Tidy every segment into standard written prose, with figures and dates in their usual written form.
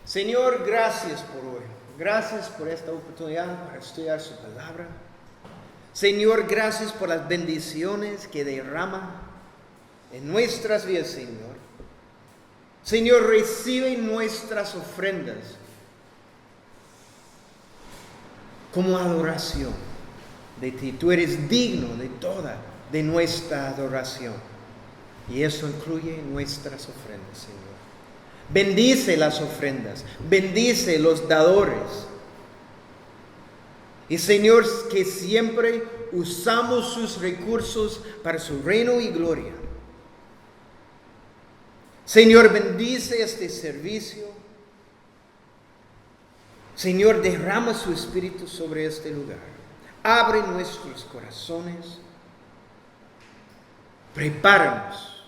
Señor, gracias por hoy. Gracias por esta oportunidad para estudiar su palabra. Señor, gracias por las bendiciones que derrama en nuestras vidas, Señor. Señor, recibe nuestras ofrendas como adoración de ti. Tú eres digno de nuestra adoración. Y eso incluye nuestras ofrendas, Señor. Bendice las ofrendas, bendice los dadores. Y Señor, que siempre usamos sus recursos para su reino y gloria. Señor, bendice este servicio. Señor, derrama su espíritu sobre este lugar. Abre nuestros corazones. Prepáranos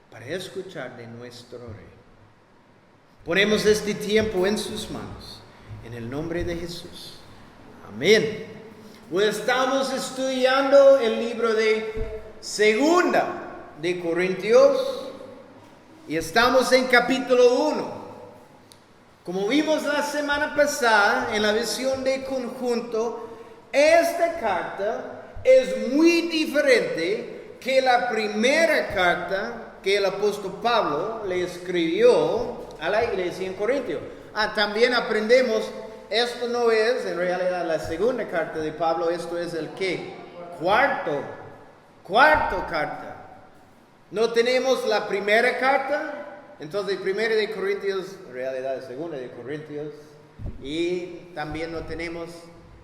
para escuchar de nuestro Rey. Ponemos este tiempo en sus manos, en el nombre de Jesús. Amén. Pues estamos estudiando el libro de Segunda de Corintios y estamos en capítulo 1. Como vimos la semana pasada en la visión de conjunto, esta carta es muy diferente que la primera carta que el apóstol Pablo le escribió a la iglesia en Corintio. También aprendemos, esto no es en realidad la segunda carta de Pablo, esto es el ¿qué? Cuarto carta. No tenemos la primera carta, entonces primera de Corintios, en realidad la segunda de Corintios, y también no tenemos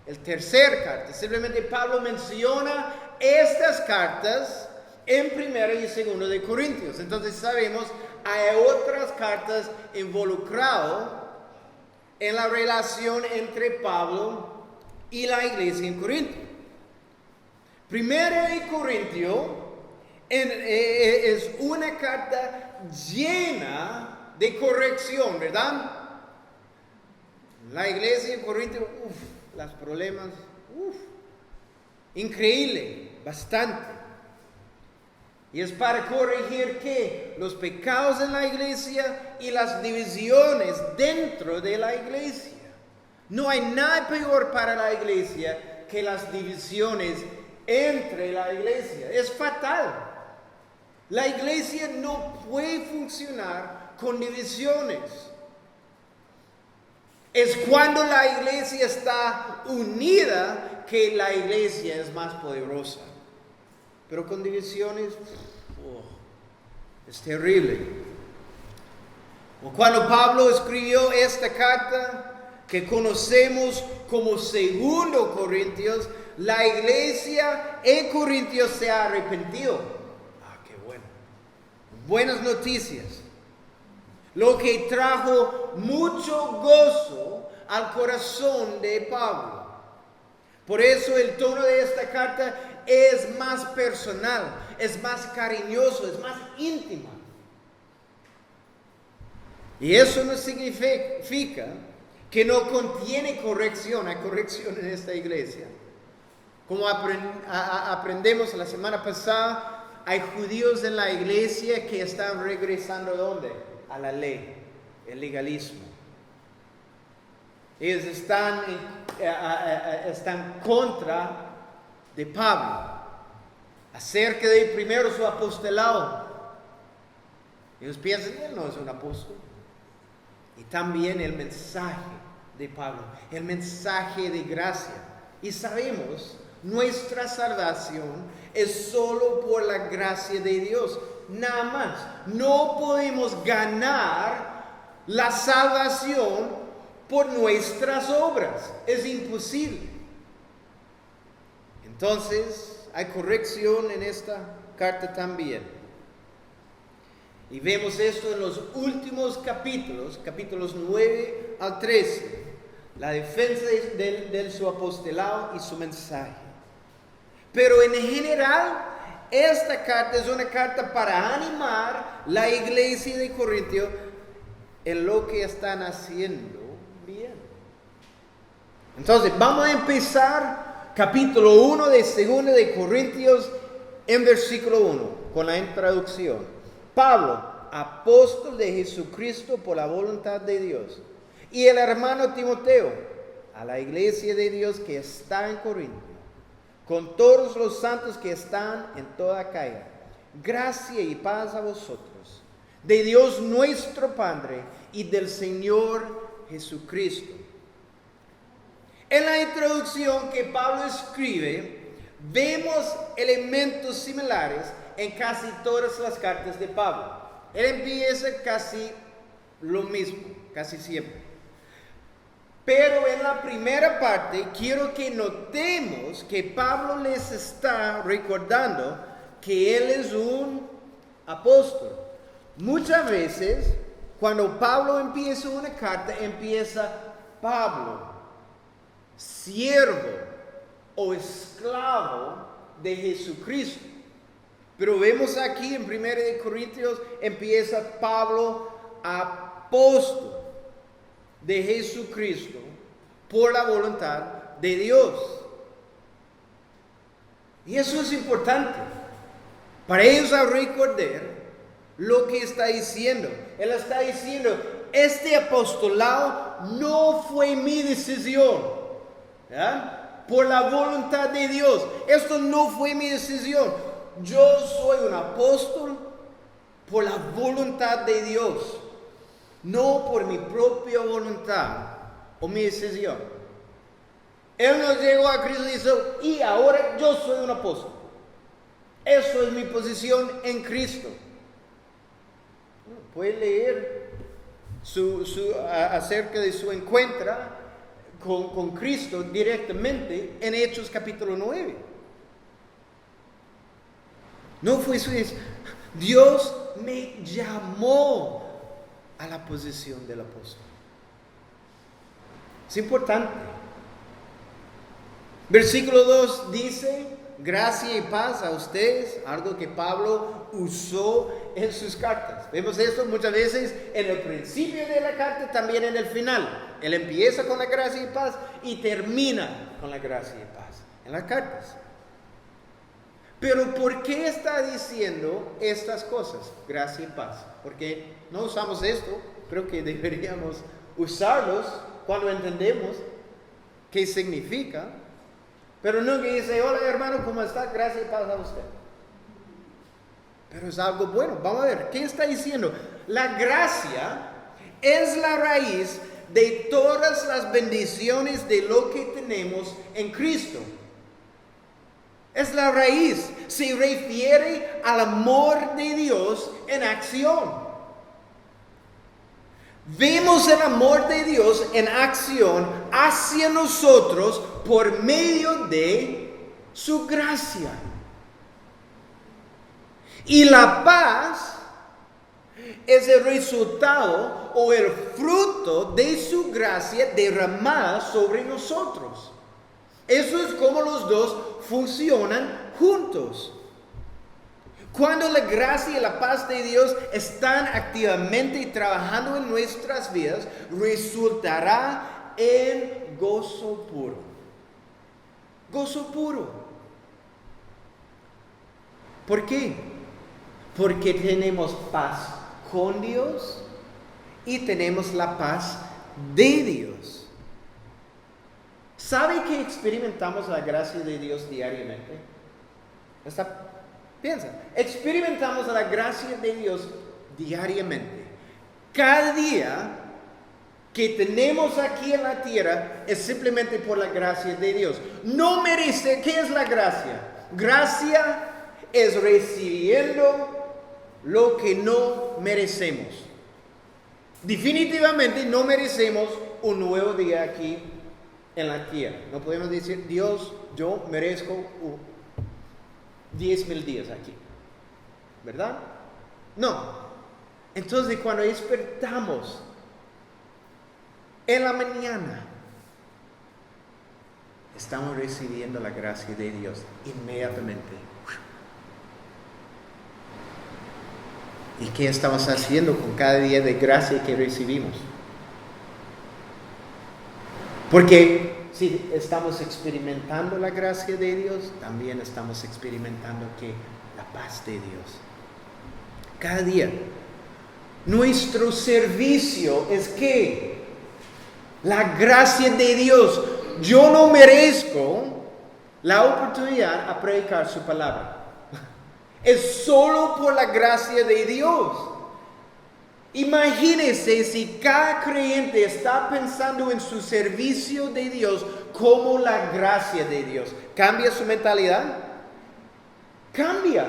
el tercer carta. Simplemente Pablo menciona estas cartas en primera y segunda de Corintios. Entonces sabemos hay otras cartas involucradas en la relación entre Pablo y la iglesia en Corinto. Primera de Corintio es una carta llena de corrección, ¿verdad? La iglesia en Corinto, los problemas, increíble, bastante. Y es para corregir ¿qué? Los pecados en la iglesia y las divisiones dentro de la iglesia. No hay nada peor para la iglesia que las divisiones entre la iglesia. Es fatal. La iglesia no puede funcionar con divisiones. Es cuando la iglesia está unida que la iglesia es más poderosa. Pero con divisiones, es terrible. Cuando Pablo escribió esta carta, que conocemos como Segundo Corintios, la iglesia en Corintios se ha arrepentido. Qué bueno. Buenas noticias. Lo que trajo mucho gozo al corazón de Pablo. Por eso el tono de esta carta es más personal, es más cariñoso, es más íntimo. Y eso no significa que no contiene corrección. Hay corrección en esta iglesia. Como aprendemos la semana pasada, hay judíos en la iglesia que están regresando ¿a dónde? A la ley, el legalismo. Ellos están contra de Pablo acerca de primero su apostolado. Ellos piensan que él no es un apóstol. Y también el mensaje de Pablo, el mensaje de gracia. Y sabemos, nuestra salvación es solo por la gracia de Dios, nada más. No podemos ganar la salvación por nuestras obras, es imposible. Entonces, hay corrección en esta carta también. Y vemos esto en los últimos capítulos 9 al 13. La defensa de su apostolado y su mensaje. Pero en general, esta carta es una carta para animar la iglesia de Corintio en lo que están haciendo bien. Entonces, vamos a empezar capítulo 1 de 2 de Corintios en versículo 1 con la introducción. Pablo, apóstol de Jesucristo por la voluntad de Dios, y el hermano Timoteo, a la iglesia de Dios que está en Corinto, con todos los santos que están en toda Acaya. Gracia y paz a vosotros, de Dios nuestro Padre y del Señor Jesucristo. En la introducción que Pablo escribe, vemos elementos similares en casi todas las cartas de Pablo. Él empieza casi lo mismo, casi siempre. Pero en la primera parte quiero que notemos que Pablo les está recordando que él es un apóstol. Muchas veces, cuando Pablo empieza una carta, empieza Pablo, siervo o esclavo de Jesucristo. Pero vemos aquí en 1 Corintios, empieza Pablo, apóstol de Jesucristo por la voluntad de Dios. Y eso es importante para ellos a recordar lo que está diciendo. Él está diciendo, este apostolado no fue mi decisión, ¿ya? Por la voluntad de Dios. Esto no fue mi decisión. Yo soy un apóstol por la voluntad de Dios, no por mi propia voluntad o mi decisión. Él no llegó a Cristo y dijo, y ahora yo soy un apóstol. Eso es mi posición en Cristo. Puede leer acerca de su encuentro con Cristo directamente en Hechos capítulo 9. No fue su decisión. Dios me llamó a la posición del apóstol. Es importante. Versículo 2 dice, gracia y paz a ustedes, algo que Pablo usó en sus cartas. Vemos esto muchas veces en el principio de la carta, también en el final. Él empieza con la gracia y paz y termina con la gracia y paz en las cartas. Pero ¿por qué está diciendo estas cosas? Gracia y paz. Porque no usamos esto, creo que deberíamos usarlos cuando entendemos qué significa. Pero no que dice, hola hermano, ¿cómo está? Gracia y paz a usted. Pero es algo bueno. Vamos a ver, ¿qué está diciendo? La gracia es la raíz de todas las bendiciones de lo que tenemos en Cristo. Es la raíz. Se refiere al amor de Dios en acción. Vemos el amor de Dios en acción hacia nosotros por medio de su gracia. Y la paz es el resultado o el fruto de su gracia derramada sobre nosotros. Eso es como los dos funcionan juntos. Cuando la gracia y la paz de Dios están activamente trabajando en nuestras vidas, resultará en gozo puro. Gozo puro. ¿Por qué? Porque tenemos paz con Dios y tenemos la paz de Dios. ¿Sabe que experimentamos la gracia de Dios diariamente? Piensa, experimentamos la gracia de Dios diariamente. Cada día que tenemos aquí en la tierra es simplemente por la gracia de Dios. No merece, ¿qué es la gracia? Gracia es recibiendo lo que no merecemos. Definitivamente no merecemos un nuevo día aquí en la tierra. No podemos decir, Dios, yo merezco 10,000 días aquí, ¿verdad? No. Entonces cuando despertamos en la mañana, estamos recibiendo la gracia de Dios inmediatamente. ¿Y qué estamos haciendo con cada día de gracia que recibimos? Porque si estamos experimentando la gracia de Dios, también estamos experimentando que la paz de Dios. Cada día. Nuestro servicio es que la gracia de Dios. Yo no merezco la oportunidad a predicar su palabra. Es solo por la gracia de Dios. Imagínense si cada creyente está pensando en su servicio de Dios como la gracia de Dios. ¿Cambia su mentalidad? Cambia.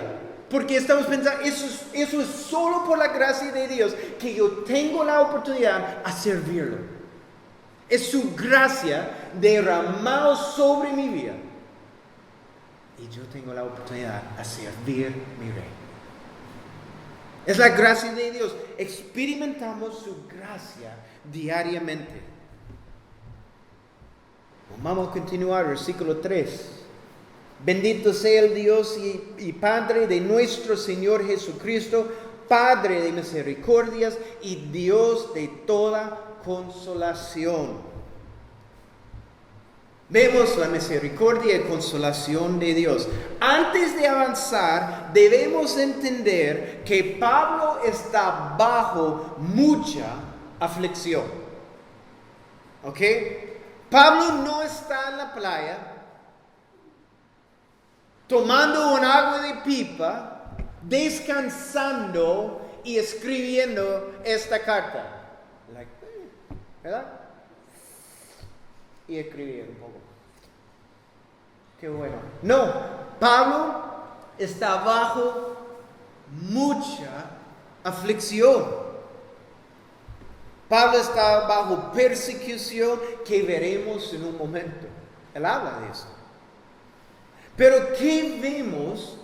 Porque estamos pensando, eso es solo por la gracia de Dios que yo tengo la oportunidad a servirlo. Es su gracia derramada sobre mi vida. Y yo tengo la oportunidad a servir mi Rey. Es la gracia de Dios. Experimentamos su gracia diariamente. Vamos a continuar, versículo 3. Bendito sea el Dios y Padre de nuestro Señor Jesucristo, Padre de misericordias y Dios de toda consolación. Vemos la misericordia y consolación de Dios. Antes de avanzar, debemos entender que Pablo está bajo mucha aflicción. ¿Ok? Pablo no está en la playa tomando un agua de pipa, descansando y escribiendo esta carta. ¿Verdad? Y escribir un poco. Qué bueno. No, Pablo está bajo mucha aflicción. Pablo está bajo persecución que veremos en un momento. Él habla de eso. Pero ¿qué vemos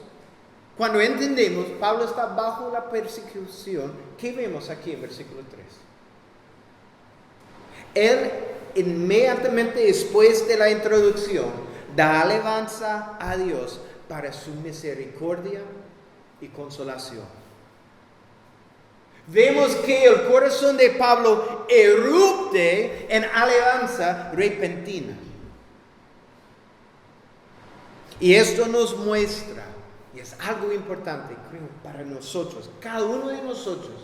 cuando entendemos Pablo está bajo la persecución? ¿Qué vemos aquí en versículo 3? Él inmediatamente después de la introducción da alabanza a Dios para su misericordia y consolación. Vemos que el corazón de Pablo erupte en alabanza repentina. Y esto nos muestra, y es algo importante, creo, para nosotros, cada uno de nosotros,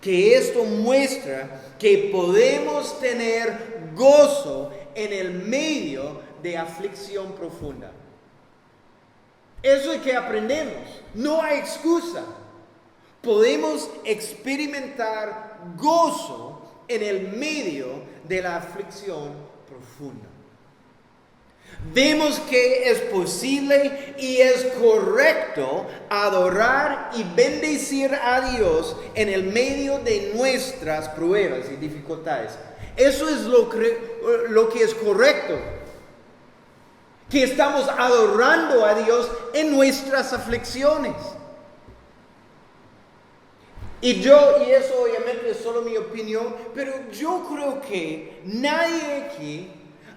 que esto muestra que podemos tener gozo en el medio de aflicción profunda. Eso es que aprendemos. No hay excusa. Podemos experimentar gozo en el medio de la aflicción profunda. Vemos que es posible y es correcto adorar y bendecir a Dios en el medio de nuestras pruebas y dificultades. Eso es lo que es correcto. Que estamos adorando a Dios en nuestras aflicciones. Y eso obviamente es solo mi opinión, pero yo creo que nadie aquí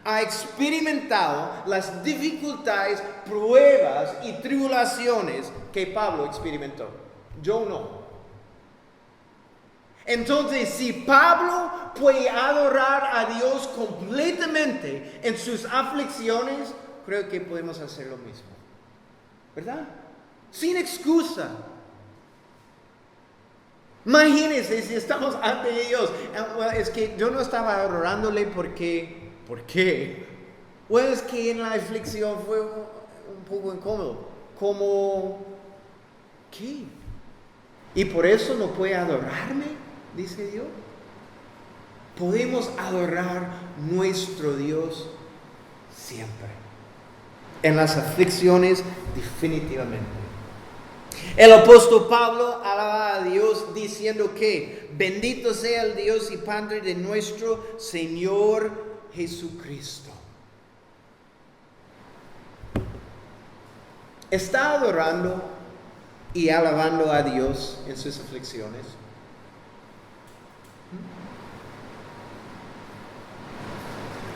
ha experimentado las dificultades, pruebas y tribulaciones que Pablo experimentó. Yo no. Entonces, si Pablo puede adorar a Dios completamente en sus aflicciones, creo que podemos hacer lo mismo. ¿Verdad? Sin excusa. Imagínense si estamos ante Dios. Es que yo no estaba adorándole porque... ¿Por qué? Bueno, es que en la aflicción fue un poco incómodo. ¿Cómo qué? ¿Y por eso no puede adorarme? Dice Dios. Podemos adorar nuestro Dios siempre. En las aflicciones, definitivamente. El apóstol Pablo alaba a Dios diciendo que bendito sea el Dios y Padre de nuestro Señor Jesucristo. ¿Está adorando y alabando a Dios en sus aflicciones?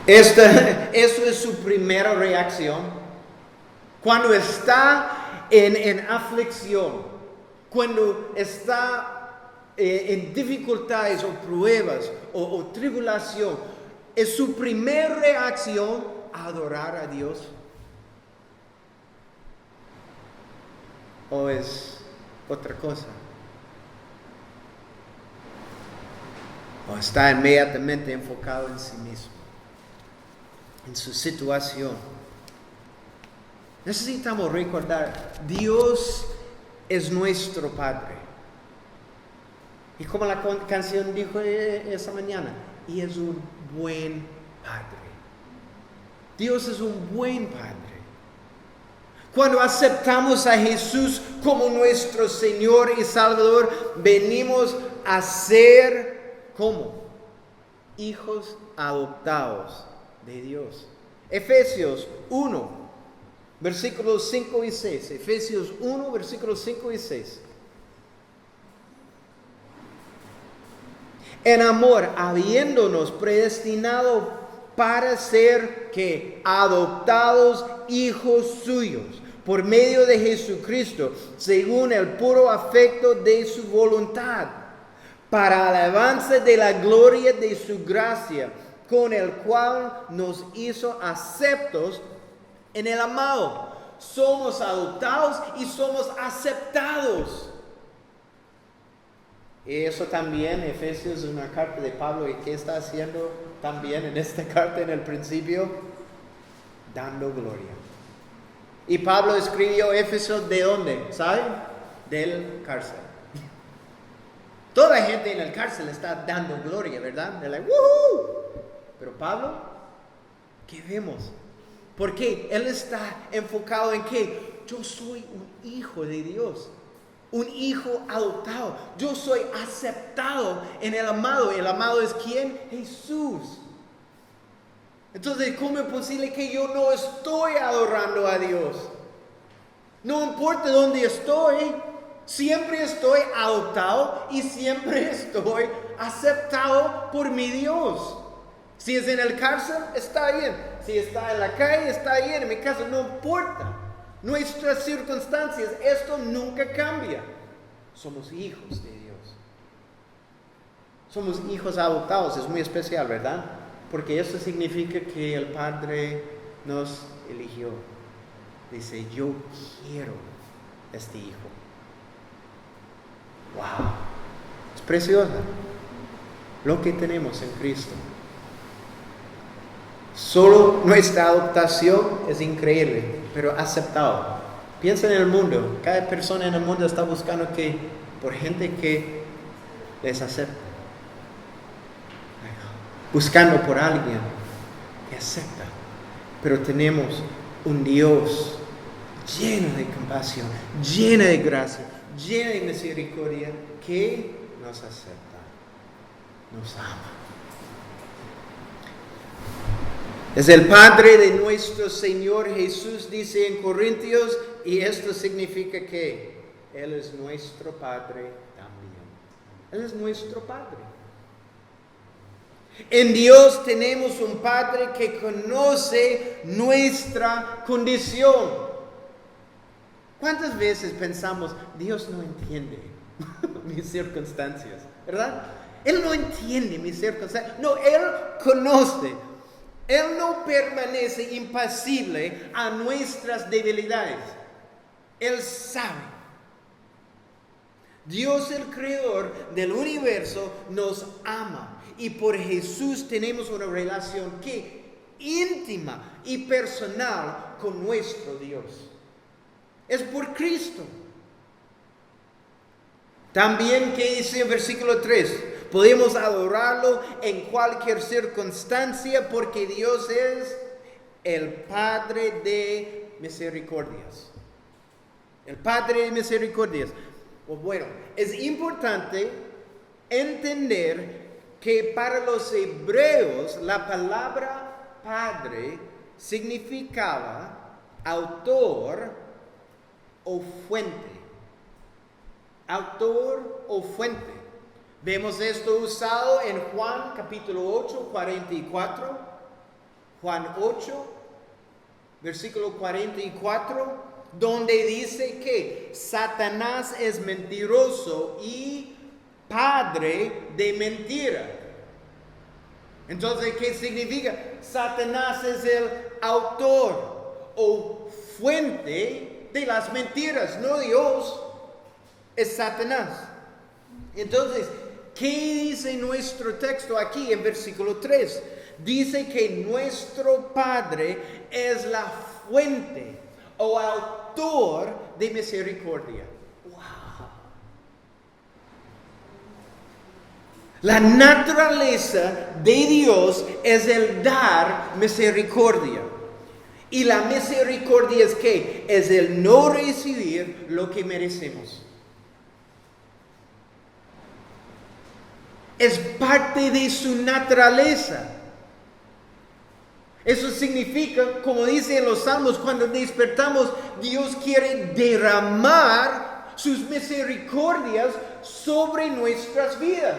Eso es su primera reacción. Cuando está en aflicción, cuando está en dificultades o pruebas o tribulación, ¿es su primera reacción adorar a Dios? ¿O es otra cosa? o está inmediatamente enfocado en sí mismo, en su situación. Necesitamos recordar, Dios es nuestro Padre. Y como la canción dijo esa mañana, y es un buen Padre. Dios es un buen Padre. Cuando aceptamos a Jesús como nuestro Señor y Salvador, venimos a ser, ¿cómo? Hijos adoptados de Dios. Efesios 1, versículos 5 y 6. Efesios 1, versículos 5 y 6. En amor, habiéndonos predestinado para ser que adoptados hijos suyos por medio de Jesucristo, según el puro afecto de su voluntad, para alabanza de la gloria de su gracia, con el cual nos hizo aceptos en el amado. Somos adoptados y somos aceptados. Y eso también, Efesios es una carta de Pablo, y ¿qué está haciendo también en esta carta en el principio? Dando gloria. Y Pablo escribió Éfeso ¿de dónde? ¿Saben? Del cárcel. Toda la gente en el cárcel está dando gloria, ¿verdad? They're like, ¡woohoo! Pero Pablo, ¿qué vemos? Porque él está enfocado en que yo soy un hijo de Dios. Un hijo adoptado. Yo soy aceptado en el amado. ¿El amado es quién? Jesús. Entonces, ¿cómo es posible que yo no estoy adorando a Dios? No importa dónde estoy, siempre estoy adoptado y siempre estoy aceptado por mi Dios. Si es en el cárcel, está bien. Si está en la calle, está bien. En mi casa, no importa. Nuestras circunstancias, esto nunca cambia. Somos hijos de Dios. Somos hijos adoptados, es muy especial, ¿verdad? Porque eso significa que el Padre nos eligió. Dice, yo quiero este hijo. ¡Wow! Es precioso lo que tenemos en Cristo. Solo nuestra adoptación es increíble, pero aceptado. Piensa en el mundo. Cada persona en el mundo está buscando por gente que les acepte. Buscando por alguien que acepta. Pero tenemos un Dios lleno de compasión, lleno de gracia, lleno de misericordia, que nos acepta, nos ama. Es el Padre de nuestro Señor Jesús, dice en Corintios, y esto significa que Él es nuestro Padre también. Él es nuestro Padre. En Dios tenemos un Padre que conoce nuestra condición. ¿Cuántas veces pensamos, Dios no entiende mis circunstancias? ¿Verdad? Él no entiende mis circunstancias. No, Él conoce. Él no permanece impasible a nuestras debilidades. Él sabe. Dios, el creador del universo, nos ama. Y por Jesús tenemos una relación íntima y personal con nuestro Dios. Es por Cristo. También, ¿qué dice en versículo 3? Podemos adorarlo en cualquier circunstancia porque Dios es el Padre de misericordias. El Padre de misericordias. Pues bueno, es importante entender que para los hebreos la palabra Padre significaba autor o fuente. Autor o fuente. Vemos esto usado en Juan capítulo 8, 44. Juan 8, versículo 44, donde dice que Satanás es mentiroso y padre de mentira. Entonces, ¿qué significa? Satanás es el autor o fuente de las mentiras, no Dios, es Satanás. Entonces, ¿Qué dice nuestro texto aquí en versículo 3? Dice que nuestro Padre es la fuente o autor de misericordia. ¡Wow! La naturaleza de Dios es el dar misericordia. Y la misericordia es ¿qué? Es el no recibir lo que merecemos. Es parte de su naturaleza. Eso significa, como dice en los Salmos, cuando despertamos, Dios quiere derramar sus misericordias sobre nuestras vidas.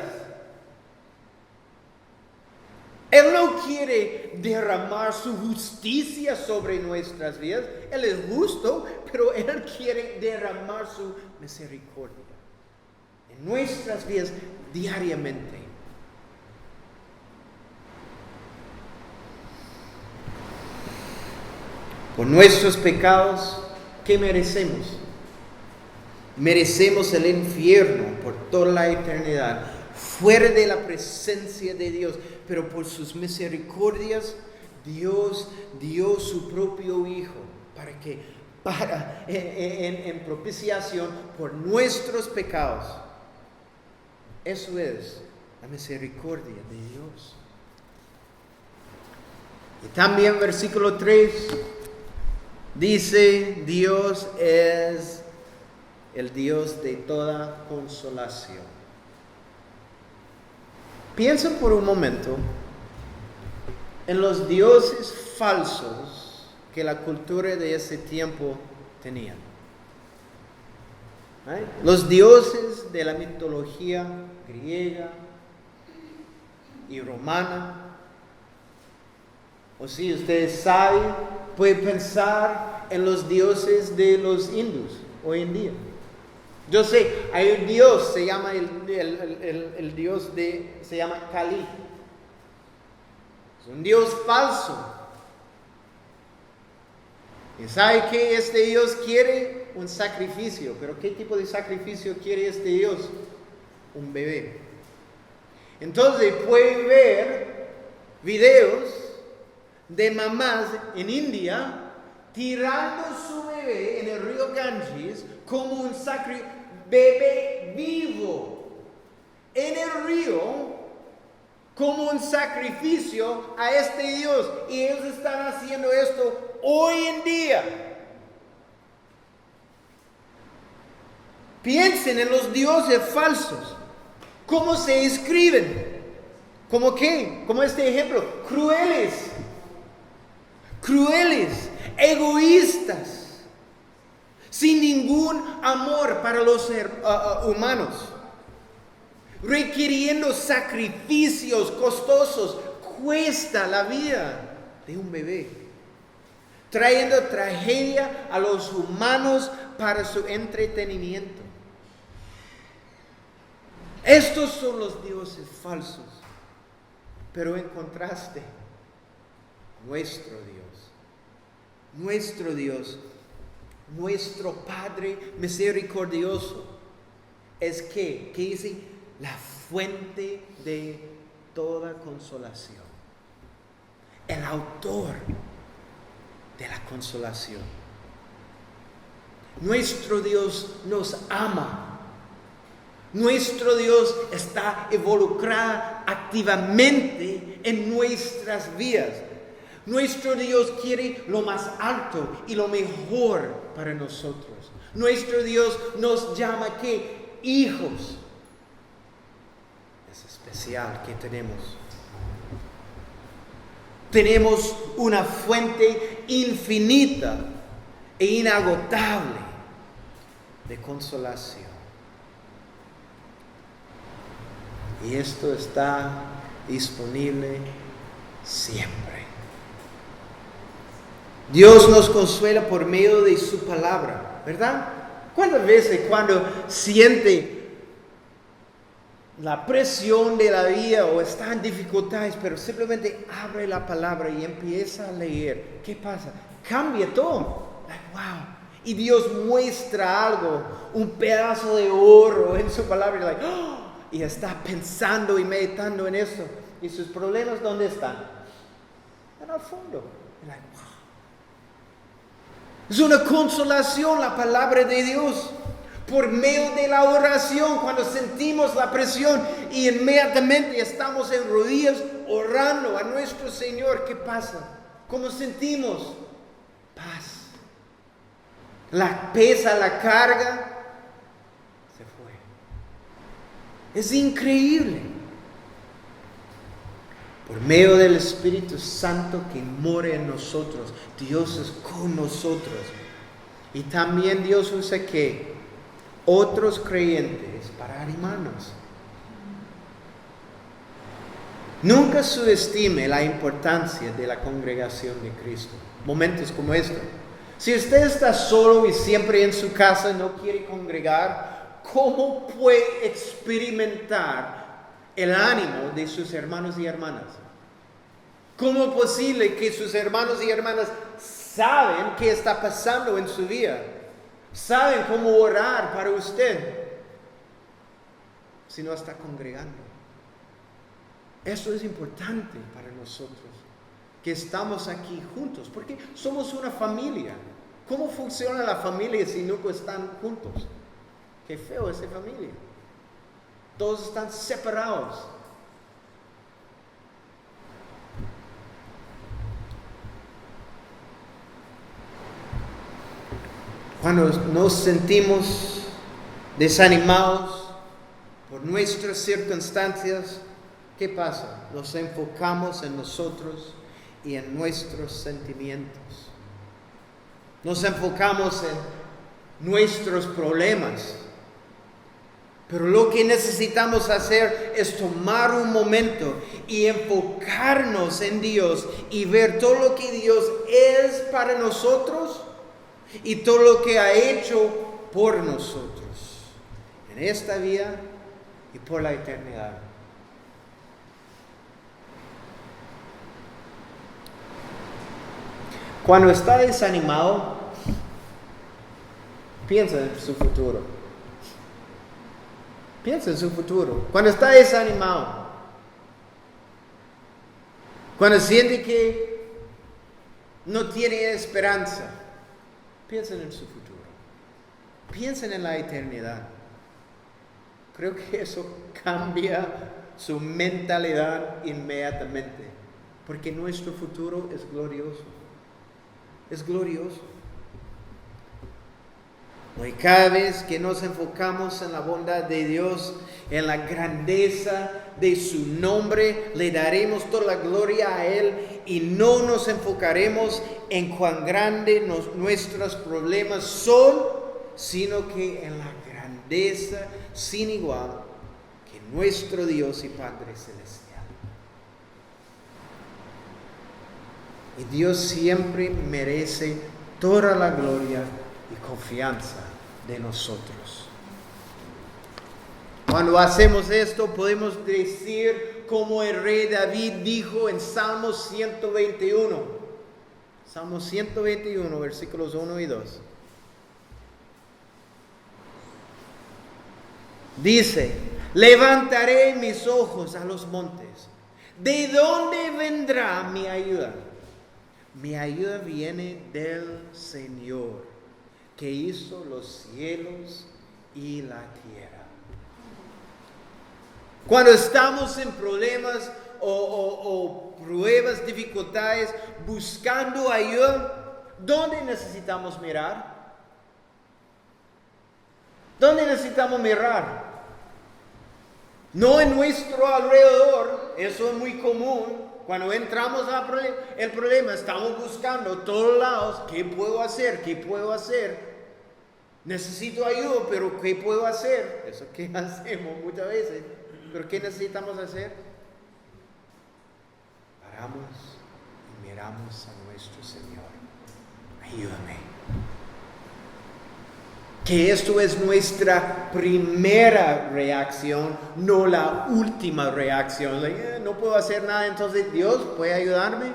Él no quiere derramar su justicia sobre nuestras vidas. Él es justo, pero Él quiere derramar su misericordia en nuestras vidas diariamente. Por nuestros pecados, ¿qué merecemos? Merecemos el infierno por toda la eternidad, fuera de la presencia de Dios. Pero por sus misericordias, Dios dio su propio Hijo en propiciación por nuestros pecados. Eso es la misericordia de Dios. Y también versículo 3 dice, Dios es el Dios de toda consolación. Piensen por un momento en los dioses falsos que la cultura de ese tiempo tenía. Los dioses de la mitología griega y romana. O si ustedes saben, pueden pensar en los dioses de los hindús hoy en día. Yo sé, hay un dios, se llama el dios se llama Kali. Es un dios falso. Y sabe que este dios quiere un sacrificio. Pero ¿qué tipo de sacrificio quiere este dios? Un bebé. Entonces puede ver videos de mamás en India tirando su bebé en el río Ganges como un bebé vivo en el río como un sacrificio a este Dios. Y ellos están haciendo esto hoy en día. Piensen en los dioses falsos. ¿Cómo se escriben? ¿Cómo qué? Como este ejemplo. Crueles, egoístas, sin ningún amor para los humanos, requiriendo sacrificios costosos. Cuesta la vida de un bebé, trayendo tragedia a los humanos para su entretenimiento. Estos son los dioses falsos, pero en contraste, nuestro Dios, nuestro Padre misericordioso, es que dice, la fuente de toda consolación, el autor de la consolación. Nuestro Dios nos ama. Nuestro Dios está involucrado activamente en nuestras vidas. Nuestro Dios quiere lo más alto y lo mejor para nosotros. Nuestro Dios nos llama ¿qué? Hijos. Es especial que tenemos. Tenemos una fuente infinita e inagotable de consolación. Y esto está disponible siempre. Dios nos consuela por medio de su palabra, ¿verdad? ¿Cuántas veces cuando siente la presión de la vida o está en dificultades, pero simplemente abre la palabra y empieza a leer? ¿Qué pasa? Cambia todo. Like, wow. Y Dios muestra algo, un pedazo de oro en su palabra. Y like, oh, y está pensando y meditando en eso. ¿Y sus problemas dónde están? En el fondo. Es una consolación la palabra de Dios. Por medio de la oración, cuando sentimos la presión y inmediatamente estamos en rodillas orando a nuestro Señor, ¿qué pasa? ¿Cómo sentimos? Paz. Pesa la carga. Se fue. Es increíble. Por medio del Espíritu Santo que mora en nosotros, Dios es con nosotros. Y también Dios usa que otros creyentes para animarnos. Nunca subestime la importancia de la congregación de Cristo. Momentos como este. Si usted está solo y siempre en su casa no quiere congregar, ¿cómo puede experimentar el ánimo de sus hermanos y hermanas? ¿Cómo es posible que sus hermanos y hermanas saben qué está pasando en su vida? Saben cómo orar para usted si no está congregando. Eso es importante para nosotros, que estamos aquí juntos, porque somos una familia. ¿Cómo funciona la familia si nunca están juntos? Qué feo esa familia. Todos están separados. Cuando nos sentimos desanimados por nuestras circunstancias, ¿qué pasa? Nos enfocamos en nosotros y en nuestros sentimientos. Nos enfocamos en nuestros problemas. Pero lo que necesitamos hacer es tomar un momento y enfocarnos en Dios y ver todo lo que Dios es para nosotros y todo lo que ha hecho por nosotros en esta vida y por la eternidad. Cuando está desanimado, piensa en su futuro. Piensa en su futuro. Cuando está desanimado, cuando siente que no tiene esperanza, piensen en su futuro. Piensen en la eternidad. Creo que eso cambia su mentalidad inmediatamente. Porque nuestro futuro es glorioso. Es glorioso. Y cada vez que nos enfocamos en la bondad de Dios, en la grandeza de su nombre, le daremos toda la gloria a Él y no nos enfocaremos en cuán grandes nuestros problemas son, sino que en la grandeza sin igual que nuestro Dios y Padre Celestial. Y Dios siempre merece toda la gloria y confianza de nosotros. Cuando hacemos esto, podemos decir como el rey David dijo en Salmo 121. Salmo 121, versículos 1 y 2. Dice: levantaré mis ojos a los montes. ¿De dónde vendrá mi ayuda? Mi ayuda viene del Señor, que hizo los cielos y la tierra. Cuando estamos en problemas o pruebas, dificultades, buscando ayuda, ¿dónde necesitamos mirar? ¿Dónde necesitamos mirar? No en nuestro alrededor, eso es muy común. Cuando entramos al problema, estamos buscando todos lados, ¿qué puedo hacer? ¿Qué puedo hacer? Necesito ayuda, pero ¿qué puedo hacer? Eso que hacemos muchas veces. ¿Pero qué necesitamos hacer? Paramos y miramos a nuestro Señor. Ayúdame. Que esto es nuestra primera reacción, no la última reacción. No puedo hacer nada, entonces Dios puede ayudarme.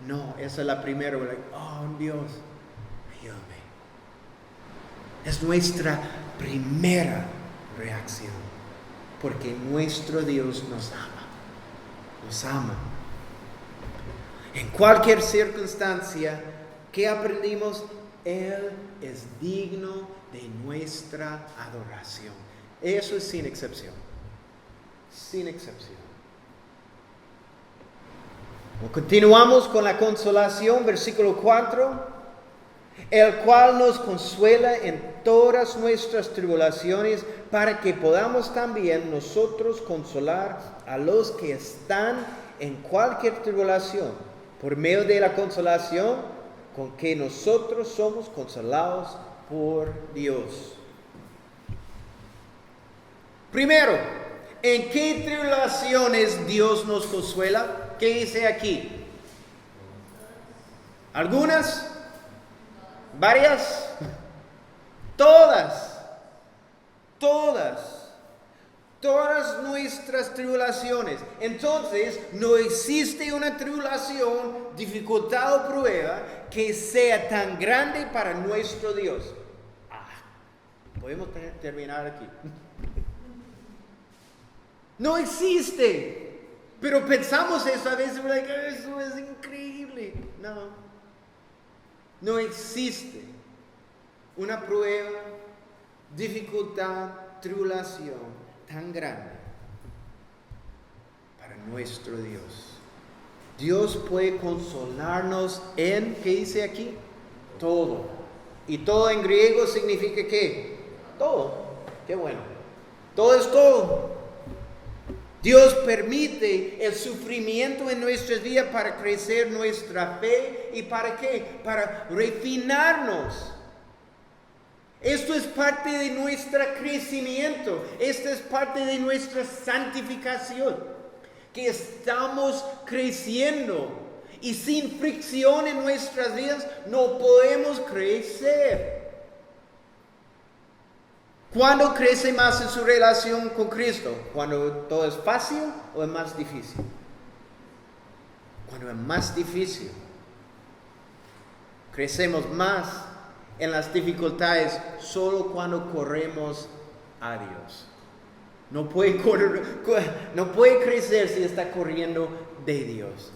No, esa es la primera. Oh Dios, ayúdame. Es nuestra primera reacción. porque nuestro Dios nos ama. Nos ama. En cualquier circunstancia, ¿qué aprendimos? Él es digno de nuestra adoración. Eso es sin excepción. Sin excepción. Continuamos con la consolación, versículo 4. El cual nos consuela en todas nuestras tribulaciones, para que podamos también nosotros consolar a los que están en cualquier tribulación, por medio de la consolación con que nosotros somos consolados por Dios. Primero, ¿en qué tribulaciones Dios nos consuela? ¿Qué dice aquí? ¿Algunas? ¿Varias? Todas nuestras tribulaciones. Entonces, no existe una tribulación, dificultad o prueba que sea tan grande para nuestro Dios. Podemos terminar aquí. No existe. Pero pensamos eso a veces, eso es increíble. No existe una prueba, dificultad, tribulación tan grande para nuestro Dios. Dios puede consolarnos en, ¿qué dice aquí? Todo. Y todo en griego significa ¿qué? Todo. Qué bueno. Todo es todo. Dios permite el sufrimiento en nuestras vidas para crecer nuestra fe. ¿Y para qué? Para refinarnos. Esto es parte de nuestro crecimiento. Esto es parte de nuestra santificación. Que estamos creciendo. Y sin fricción en nuestras vidas no podemos crecer. ¿Cuándo crece más en su relación con Cristo? ¿Cuando todo es fácil o es más difícil? Cuando es más difícil. Crecemos más en las dificultades solo cuando corremos a Dios. No puede crecer si está corriendo de Dios.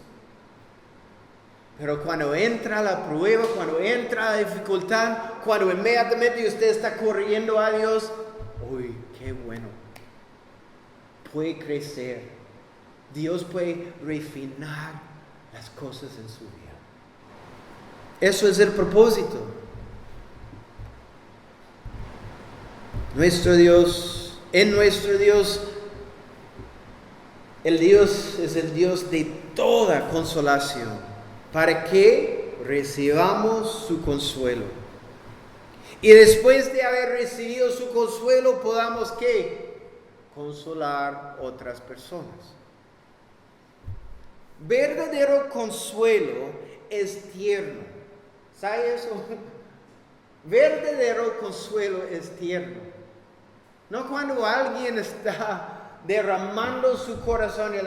Pero cuando entra la prueba, cuando entra la dificultad, cuando inmediatamente usted está corriendo a Dios, ¡uy, qué bueno! Puede crecer. Dios puede refinar las cosas en su vida. Eso es el propósito. Nuestro Dios, el Dios es el Dios de toda consolación, para que recibamos su consuelo. Y después de haber recibido su consuelo, podamos ¿qué? Consolar otras personas. Verdadero consuelo es tierno. ¿Sabe eso? Verdadero consuelo es tierno. No cuando alguien está derramando su corazón y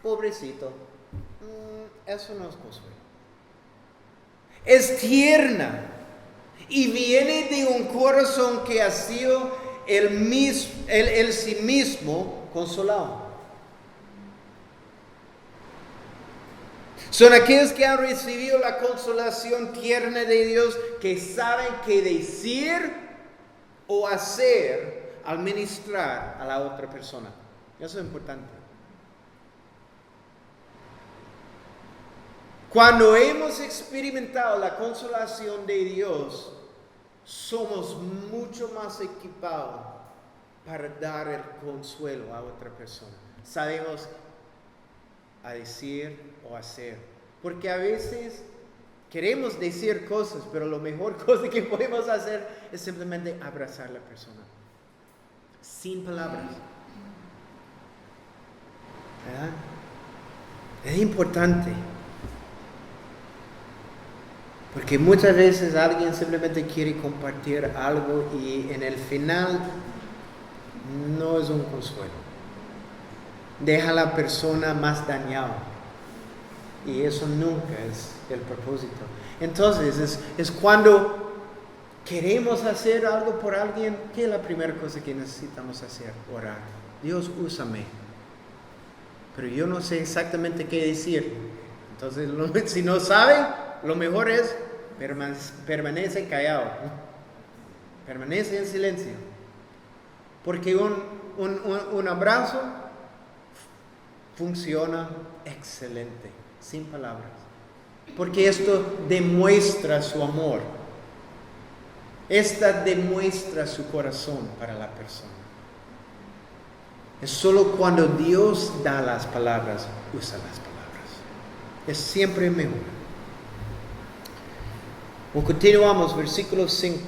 pobrecito. Eso no es consuelo. Es tierna y viene de un corazón que ha sido el sí mismo consolado. Son aquellos que han recibido la consolación tierna de Dios, que saben qué decir o hacer al ministrar a la otra persona. Eso es importante. Cuando hemos experimentado la consolación de Dios, somos mucho más equipados para dar el consuelo a otra persona. Sabemos a decir o hacer. Porque a veces queremos decir cosas, pero la mejor cosa que podemos hacer es simplemente abrazar a la persona. Sin palabras. ¿Verdad? Es importante. Porque muchas veces alguien simplemente quiere compartir algo y en el final no es un consuelo. Deja a la persona más dañada. Y eso nunca es el propósito. Entonces es cuando queremos hacer algo por alguien, ¿qué es la primera cosa que necesitamos hacer? Orar. Dios, úsame. Pero yo no sé exactamente qué decir. Entonces, si no sabe, lo mejor es permanece callado. Permanece en silencio. Porque un abrazo funciona excelente, sin palabras. Porque esto demuestra su amor. Esta demuestra su corazón para la persona. Es solo cuando Dios da las palabras, usa las palabras. Es siempre mejor. Continuamos, versículo 5.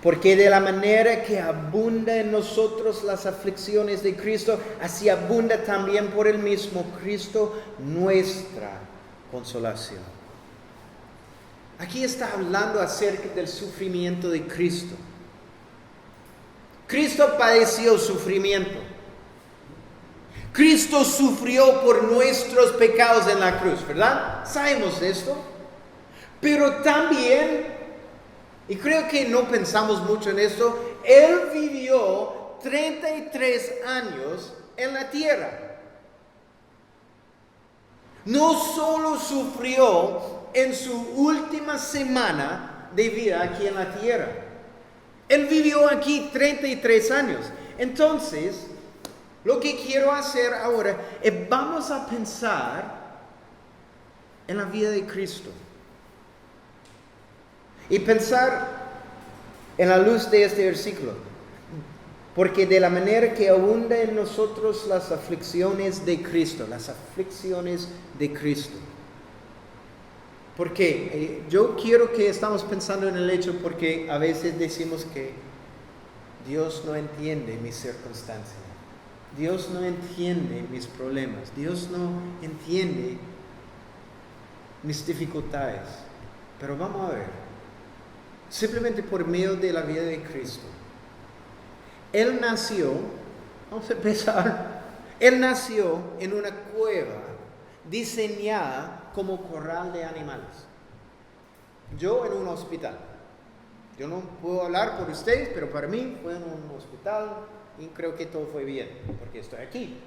Porque de la manera que abunda en nosotros las aflicciones de Cristo, así abunda también por el mismo Cristo nuestra consolación. Aquí está hablando acerca del sufrimiento de Cristo. Cristo padeció sufrimiento. Cristo sufrió por nuestros pecados en la cruz, ¿verdad? Sabemos esto. Pero también, y creo que no pensamos mucho en esto, Él vivió 33 años en la tierra. No solo sufrió en su última semana de vida aquí en la tierra. Él vivió aquí 33 años. Entonces, lo que quiero hacer ahora es vamos a pensar en la vida de Cristo. Y pensar en la luz de este versículo. Porque de la manera que abunda en nosotros las aflicciones de Cristo. Las aflicciones de Cristo. Porque yo quiero que estamos pensando en el hecho porque a veces decimos que Dios no entiende mis circunstancias. Dios no entiende mis problemas. Dios no entiende mis dificultades. Pero vamos a ver. Simplemente por medio de la vida de Cristo. Él nació, vamos a empezar. Él nació en una cueva diseñada como corral de animales. Yo en un hospital. Yo no puedo hablar por ustedes, pero para mí fue en un hospital y creo que todo fue bien, porque estoy aquí.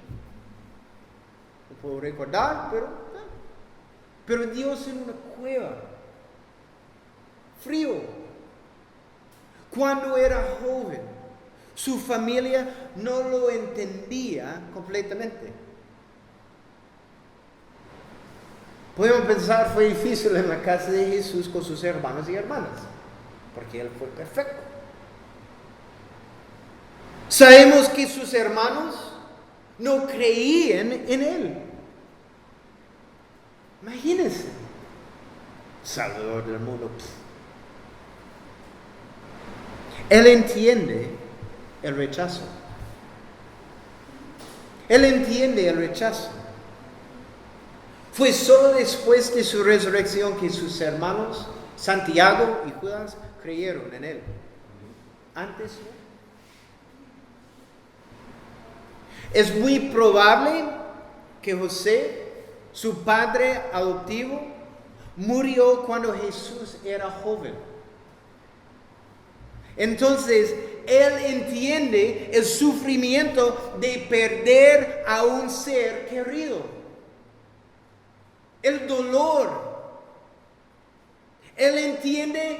No puedo recordar, pero Dios en una cueva. Frío. Cuando era joven, su familia no lo entendía completamente. Podemos pensar, fue difícil en la casa de Jesús con sus hermanos y hermanas, porque Él fue perfecto. Sabemos que sus hermanos no creían en Él. Imagínense, Salvador del mundo. Él entiende el rechazo. Él entiende el rechazo. Fue solo después de su resurrección que sus hermanos, Santiago y Judas, creyeron en Él. Antes no. Es muy probable que José, su padre adoptivo, murió cuando Jesús era joven. Entonces, Él entiende el sufrimiento de perder a un ser querido. El dolor. Él entiende,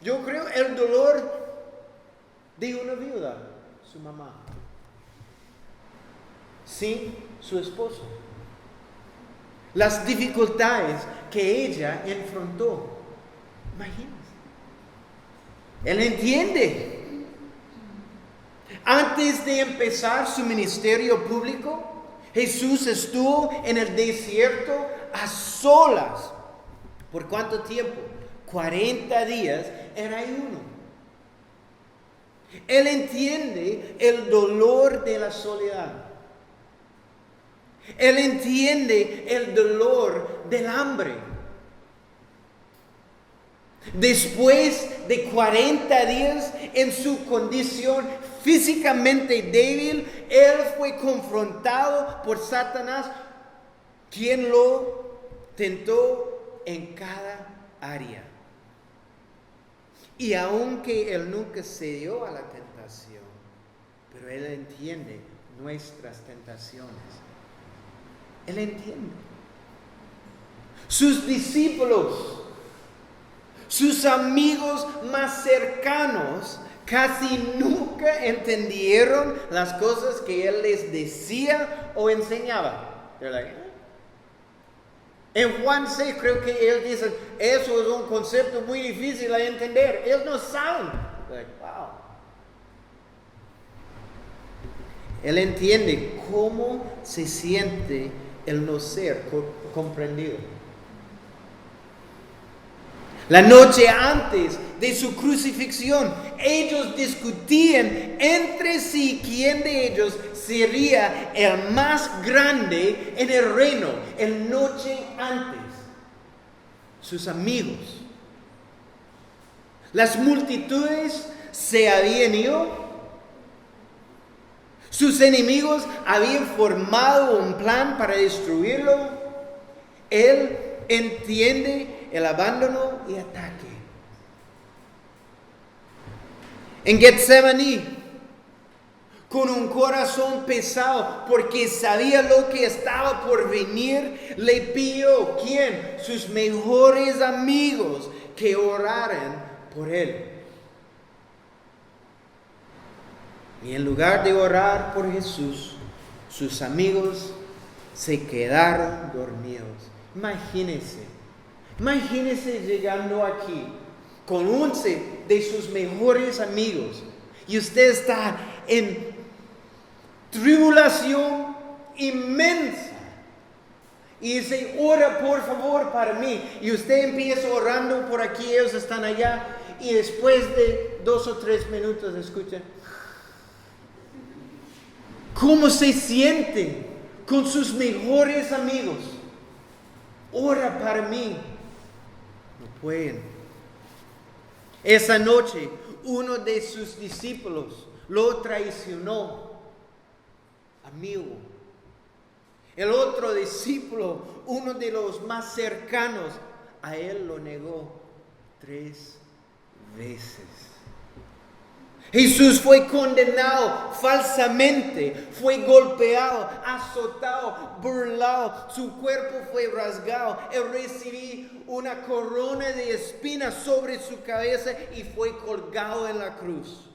yo creo, el dolor de una viuda, su mamá, sin su esposo. Las dificultades que ella enfrentó. Imagínense. Él entiende. Antes de empezar su ministerio público, Jesús estuvo en el desierto a solas. ¿Por cuánto tiempo? 40 días en ayuno. Él entiende el dolor de la soledad. Él entiende el dolor del hambre. Después de 40 días en su condición físicamente débil, Él fue confrontado por Satanás, quien lo tentó en cada área. Y aunque Él nunca cedió a la tentación, pero Él entiende nuestras tentaciones. Él entiende. Sus discípulos, sus amigos más cercanos, casi nunca entendieron las cosas que Él les decía o enseñaba. They're like, En Juan 6 creo que Él dice, eso es un concepto muy difícil de entender. Ellos no saben. Like, wow. Él entiende cómo se siente el no ser comprendido. La noche antes de su crucifixión, ellos discutían entre sí quién de ellos sería el más grande en el reino. El noche antes, sus amigos. Las multitudes se habían ido. Sus enemigos habían formado un plan para destruirlo. Él entiende el abandono y ataque. En Getsemaní, con un corazón pesado, porque sabía lo que estaba por venir, le pidió, ¿quién? Sus mejores amigos, que oraran por él. Y en lugar de orar por Jesús, sus amigos se quedaron dormidos. Imagínense llegando aquí con 11 de sus mejores amigos y usted está en tribulación inmensa y dice, ora por favor para mí, y usted empieza orando por aquí, ellos están allá, y después de 2 o 3 minutos escuchan cómo se sienten con sus mejores amigos. Ora para mí. No pueden. Esa noche, uno de sus discípulos lo traicionó. Amigo. El otro discípulo, uno de los más cercanos, a él lo negó 3 veces. Jesús fue condenado falsamente, fue golpeado, azotado, burlado, su cuerpo fue rasgado, él recibió una corona de espinas sobre su cabeza y fue colgado en la cruz.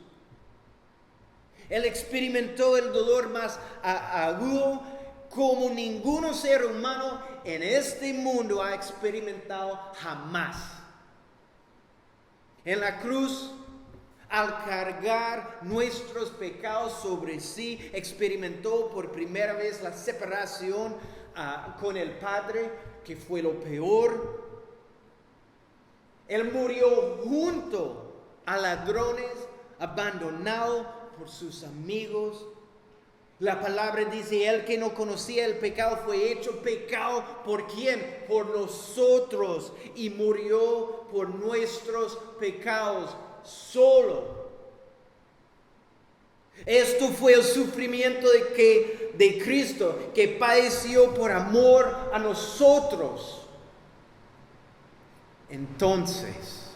Él experimentó el dolor más agudo como ningún ser humano en este mundo ha experimentado jamás. En la cruz, al cargar nuestros pecados sobre sí, experimentó por primera vez la separación con el Padre, que fue lo peor. Él murió junto a ladrones, abandonado por sus amigos. La palabra dice, el que no conocía el pecado fue hecho pecado. ¿Por quién? Por nosotros. Y murió por nuestros pecados solo. Esto fue el sufrimiento de Cristo, que padeció por amor a nosotros. Entonces,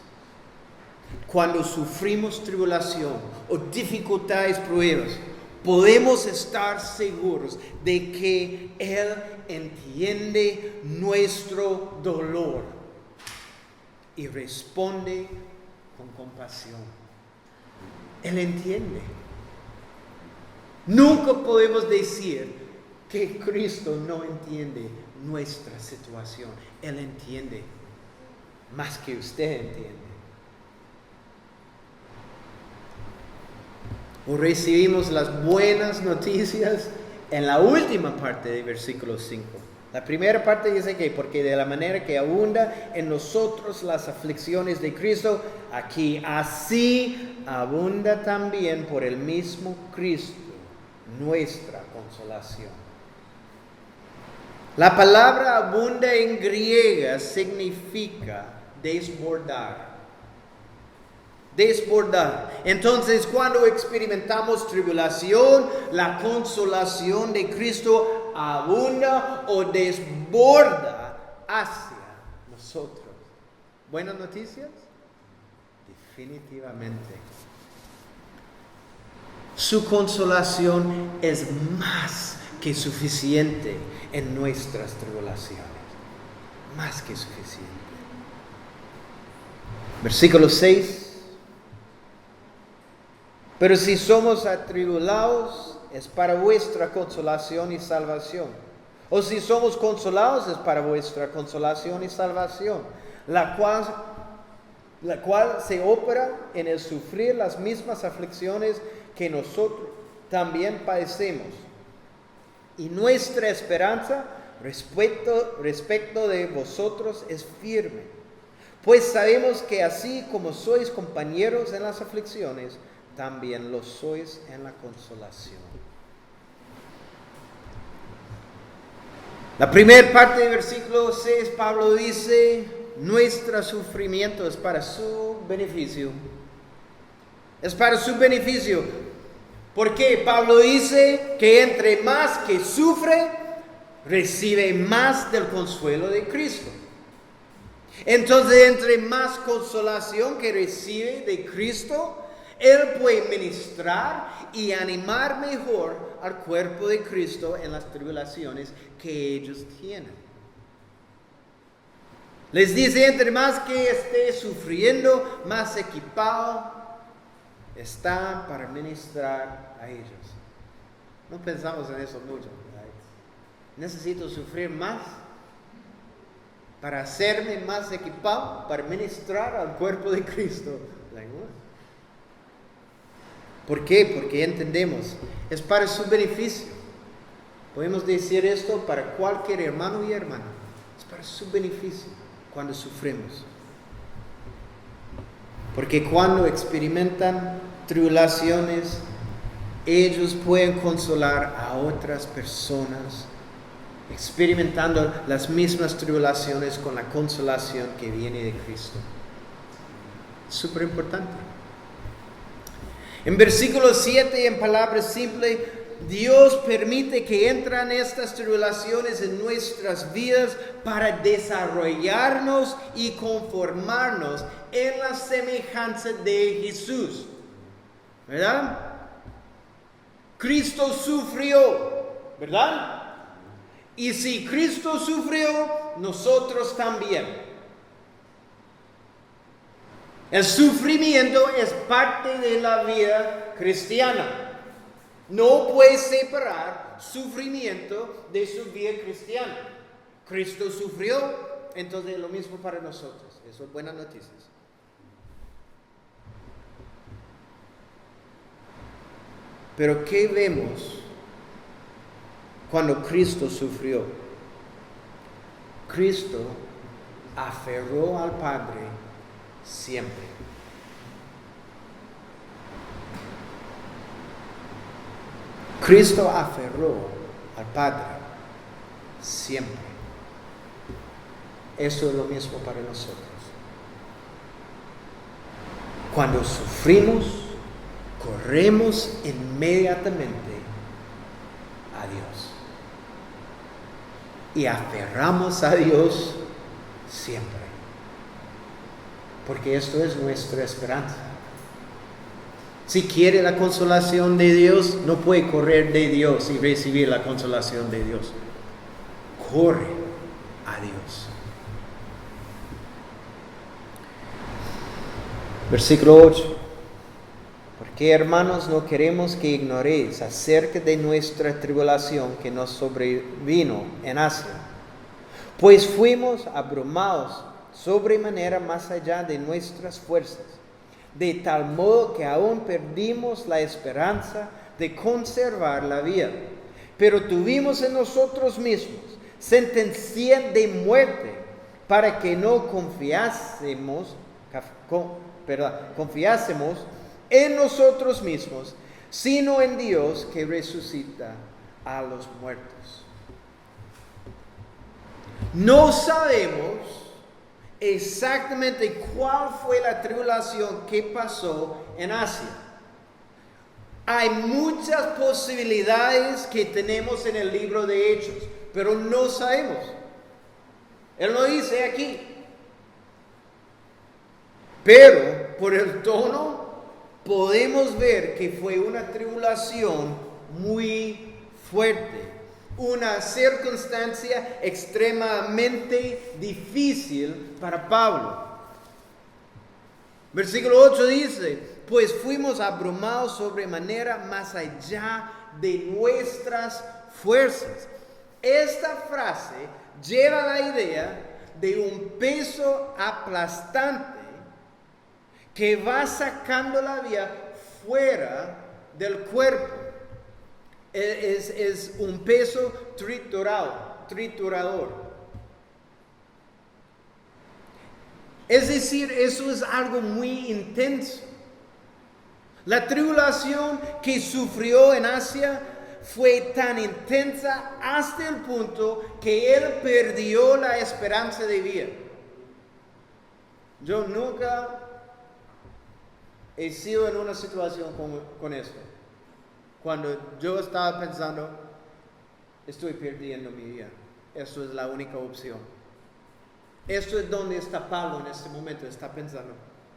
cuando sufrimos tribulación o dificultades, pruebas, podemos estar seguros de que Él entiende nuestro dolor y responde con compasión. Él entiende. Nunca podemos decir que Cristo no entiende nuestra situación. Él entiende más que usted entiende. O recibimos las buenas noticias en la última parte del versículo 5. La primera parte dice que porque de la manera que abunda en nosotros las aflicciones de Cristo, aquí así abunda también por el mismo Cristo nuestra consolación. La palabra abunda en griega significa desbordar. Desbordar. Entonces, cuando experimentamos tribulación, la consolación de Cristo abunda o desborda hacia nosotros. ¿Buenas noticias? Definitivamente. Su consolación es más que suficiente en nuestras tribulaciones. Más que suficiente. Versículo 6. Pero si somos atribulados, es para vuestra consolación y salvación. O si somos consolados, es para vuestra consolación y salvación, la cual se opera en el sufrir las mismas aflicciones que nosotros también padecemos. Y nuestra esperanza respecto de vosotros es firme. Pues sabemos que así como sois compañeros en las aflicciones, también lo sois en la consolación. La primera parte del versículo 6, Pablo dice, nuestro sufrimiento es para su beneficio. Es para su beneficio. ¿Por qué? Pablo dice que entre más que sufre, recibe más del consuelo de Cristo. Entonces, entre más consolación que recibe de Cristo, Él puede ministrar y animar mejor al cuerpo de Cristo en las tribulaciones que ellos tienen. Les dice, entre más que esté sufriendo, más equipado está para ministrar a ellos. No pensamos en eso mucho, ¿verdad? Necesito sufrir más para hacerme más equipado para ministrar al cuerpo de Cristo. ¿Por qué? Porque entendemos, es para su beneficio. Podemos decir esto para cualquier hermano y hermana. Es para su beneficio cuando sufrimos. Porque cuando experimentan tribulaciones, ellos pueden consolar a otras personas, experimentando las mismas tribulaciones con la consolación que viene de Cristo. Súper importante. En versículo 7, en palabras simples, Dios permite que entran estas tribulaciones en nuestras vidas para desarrollarnos y conformarnos en la semejanza de Jesús. ¿Verdad? Cristo sufrió, ¿verdad? Y si Cristo sufrió, nosotros también. El sufrimiento es parte de la vida cristiana. No puedes separar sufrimiento de su vida cristiana. Cristo sufrió, entonces es lo mismo para nosotros. Eso es buenas noticias. Pero ¿qué vemos cuando Cristo sufrió? Cristo aferró al Padre siempre. Cristo aferró al Padre siempre. Eso es lo mismo para nosotros. Cuando sufrimos, corremos inmediatamente a Dios. Y aferramos a Dios siempre. Porque esto es nuestra esperanza. Si quiere la consolación de Dios, no puede correr de Dios y recibir la consolación de Dios. Corre a Dios. Versículo 8. Porque, hermanos, no queremos que ignoréis acerca de nuestra tribulación que nos sobrevino en Asia. Pues fuimos abrumados sobremanera más allá de nuestras fuerzas, de tal modo que aún perdimos la esperanza de conservar la vida. Pero tuvimos en nosotros mismos sentencia de muerte para que no confiásemos en nosotros mismos, sino en Dios que resucita a los muertos. No sabemos exactamente cuál fue la tribulación que pasó en Asia. Hay muchas posibilidades que tenemos en el libro de Hechos, pero no sabemos. Él lo dice aquí. Pero por el tono podemos ver que fue una tribulación muy fuerte, una circunstancia extremadamente difícil para Pablo. Versículo 8 dice: pues fuimos abrumados sobremanera más allá de nuestras fuerzas. Esta frase lleva la idea de un peso aplastante que va sacando la vida fuera del cuerpo. Es un peso triturador. Es decir, eso es algo muy intenso. La tribulación que sufrió en Asia fue tan intensa hasta el punto que él perdió la esperanza de vida. Yo nunca he sido en una situación con esto. Cuando yo estaba pensando, estoy perdiendo mi vida. Esto es la única opción. Esto es donde está Pablo en este momento. Está pensando,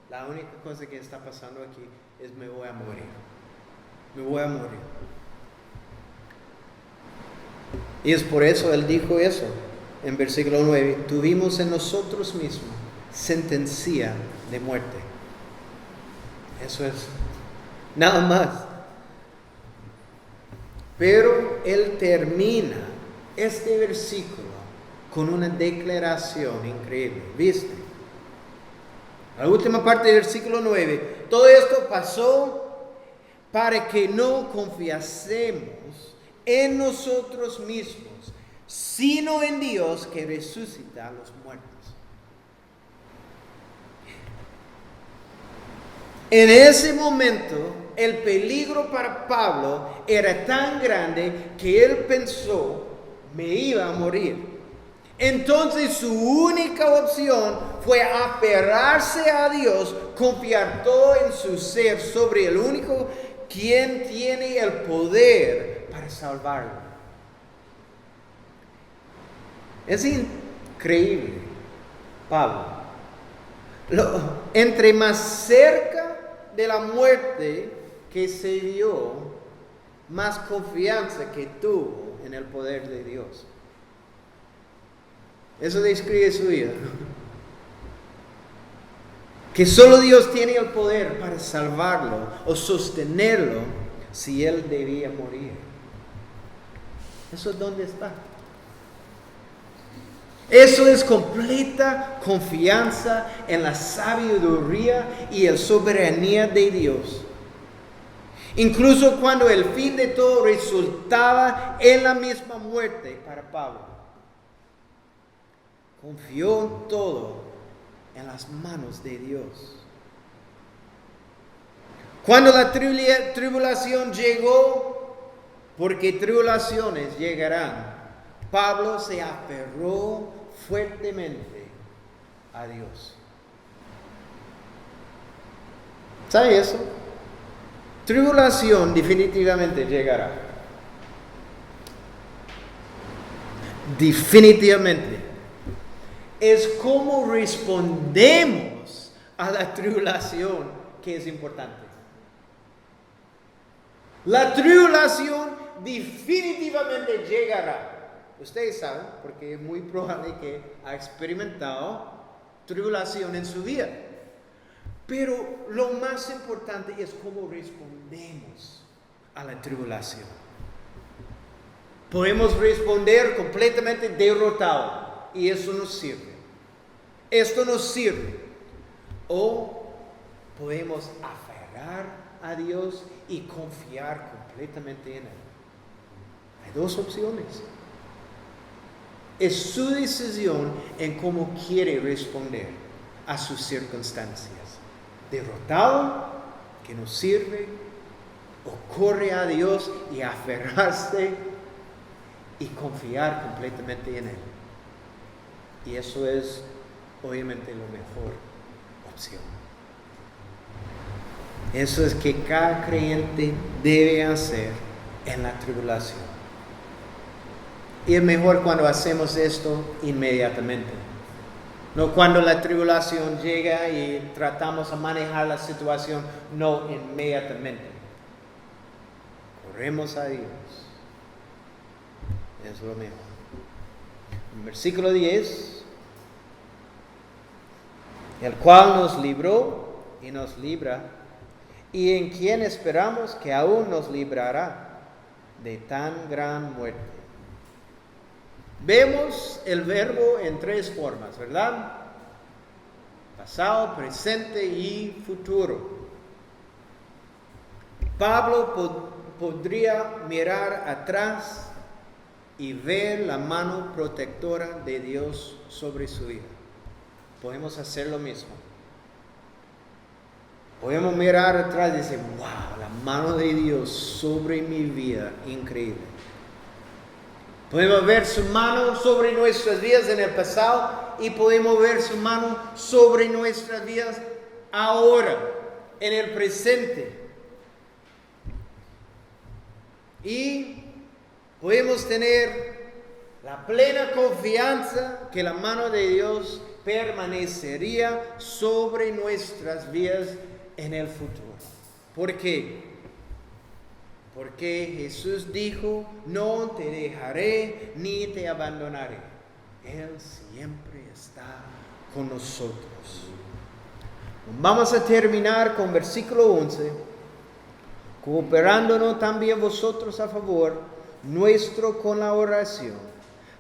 la única cosa que está pasando aquí es me voy a morir. Me voy a morir. Y es por eso él dijo eso en versículo 9. Tuvimos en nosotros mismos sentencia de muerte. Eso es nada más. Pero él termina este versículo con una declaración increíble. ¿Viste? La última parte del versículo 9. Todo esto pasó para que no confiásemos en nosotros mismos, sino en Dios que resucita a los muertos. En ese momento, el peligro para Pablo era tan grande que él pensó, me iba a morir. Entonces su única opción fue aferrarse a Dios, confiar todo en su ser sobre el único quien tiene el poder para salvarlo. Es increíble, Pablo. Entre más cerca de la muerte que se dio, más confianza que tuvo en el poder de Dios. Eso describe su vida. Que solo Dios tiene el poder para salvarlo o sostenerlo si él debía morir. Eso es donde está. Eso es completa confianza en la sabiduría y la soberanía de Dios. Incluso cuando el fin de todo resultaba en la misma muerte para Pablo. Confió todo en las manos de Dios. Cuando la tribulación llegó, porque tribulaciones llegarán, Pablo se aferró fuertemente a Dios. ¿Sabe eso? Tribulación definitivamente llegará. Definitivamente. Es como respondemos a la tribulación que es importante. La tribulación definitivamente llegará. Ustedes saben, porque es muy probable que ha experimentado tribulación en su vida. Pero lo más importante es cómo respondemos a la tribulación. Podemos responder completamente derrotado. Y eso nos sirve. Esto nos sirve. O podemos aferrar a Dios y confiar completamente en Él. Hay dos opciones. Es su decisión en cómo quiere responder a sus circunstancias. Derrotado, que nos sirve, o corre a Dios y aferrarse y confiar completamente en Él. Y eso es obviamente la mejor opción. Eso es que cada creyente debe hacer en la tribulación. Y es mejor cuando hacemos esto inmediatamente. No cuando la tribulación llega y tratamos de manejar la situación, no inmediatamente. Corremos a Dios. Es lo mejor. En versículo 10, el cual nos libró y nos libra, y en quien esperamos que aún nos librará de tan gran muerte. Vemos el verbo en tres formas, ¿verdad? Pasado, presente y futuro. Pablo podría mirar atrás y ver la mano protectora de Dios sobre su vida. Podemos hacer lo mismo. Podemos mirar atrás y decir, wow, la mano de Dios sobre mi vida, increíble. Podemos ver su mano sobre nuestras vidas en el pasado y podemos ver su mano sobre nuestras vidas ahora, en el presente. Y podemos tener la plena confianza que la mano de Dios permanecería sobre nuestras vidas en el futuro. ¿Por qué? Porque Jesús dijo, no te dejaré ni te abandonaré. Él siempre está con nosotros. Vamos a terminar con versículo 11. Cooperándonos también vosotros a favor nuestro con la oración,